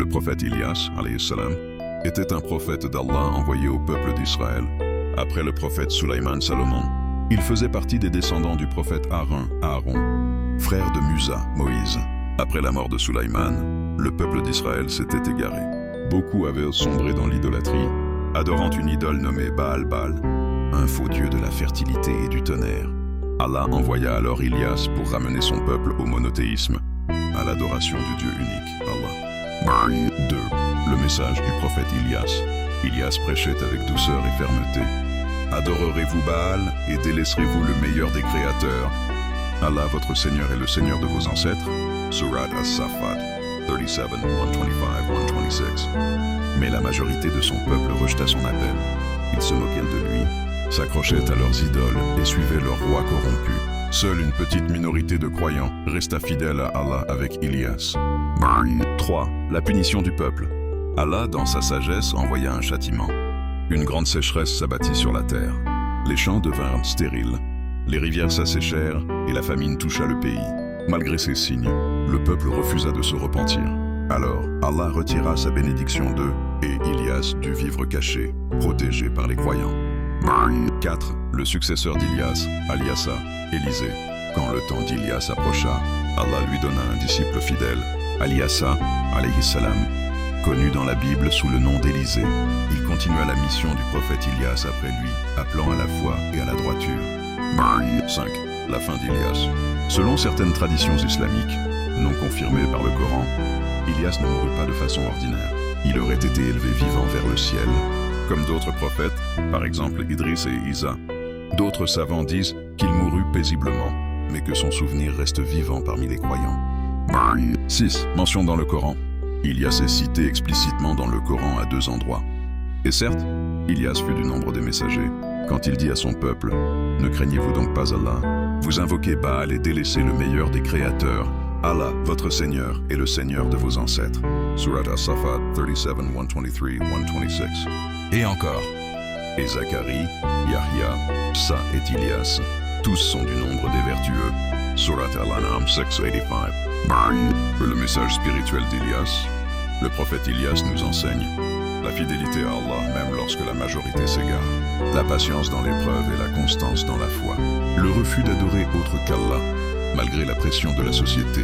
Le prophète Ilyas, alayhi salam, était un prophète d'Allah envoyé au peuple d'Israël. Après le prophète Sulayman Salomon, il faisait partie des descendants du prophète Aaron, frère de Musa, Moïse. Après la mort de Sulayman, le peuple d'Israël s'était égaré. Beaucoup avaient sombré dans l'idolâtrie, adorant une idole nommée Baal, un faux dieu de la fertilité et du tonnerre. Allah envoya alors Ilyas pour ramener son peuple au monothéisme, à l'adoration du Dieu unique, Allah. 2. Le message du prophète Ilyas. Ilyas prêchait avec douceur et fermeté. Adorerez-vous Baal et délaisserez-vous le meilleur des créateurs? Allah, votre Seigneur, est le Seigneur de vos ancêtres. Surat As-Saffat 37, 125, 126. Mais la majorité de son peuple rejeta son appel. Ils se moquaient de lui, s'accrochaient à leurs idoles et suivaient leurs rois corrompus. Seule une petite minorité de croyants resta fidèle à Allah avec Ilyas. 3. La punition du peuple. Allah, dans sa sagesse, envoya un châtiment. Une grande sécheresse s'abattit sur la terre. Les champs devinrent stériles, les rivières s'asséchèrent et la famine toucha le pays. Malgré ces signes, le peuple refusa de se repentir. Alors, Allah retira sa bénédiction d'eux et Ilyas dut vivre caché, protégé par les croyants. 4. Le successeur d'Ilyas, Alyasa, Élisée. Quand le temps d'Ilyas approcha, Allah lui donna un disciple fidèle, Alyasa, alayhi salam, connu dans la Bible sous le nom d'Élisée. Il continua la mission du prophète Ilyas après lui, appelant à la foi et à la droiture. 5. La fin d'Ilyas. Selon certaines traditions islamiques, non confirmées par le Coran, Ilyas ne mourut pas de façon ordinaire. Il aurait été élevé vivant vers le ciel, comme d'autres prophètes, par exemple Idriss et Isa. D'autres savants disent qu'il mourut paisiblement, mais que son souvenir reste vivant parmi les croyants. 6. Mention dans le Coran. Ilyas est cité explicitement dans le Coran à 2 endroits. Et certes, Ilyas fut du nombre des messagers. Quand il dit à son peuple « Ne craignez-vous donc pas Allah, vous invoquez Baal et délaissez le meilleur des créateurs. Allah, votre Seigneur, est le Seigneur de vos ancêtres. » Surat As-Saffat 37, 123, 126. Et encore. Et Zacharie, Yahya, Sa et Ilyas, tous sont du nombre des vertueux. Surat Al-An'am 685. Le message spirituel d'Ilyas. Le prophète Ilyas nous enseigne la fidélité à Allah même lorsque la majorité s'égare, la patience dans l'épreuve et la constance dans la foi, le refus d'adorer autre qu'Allah, malgré la pression de la société.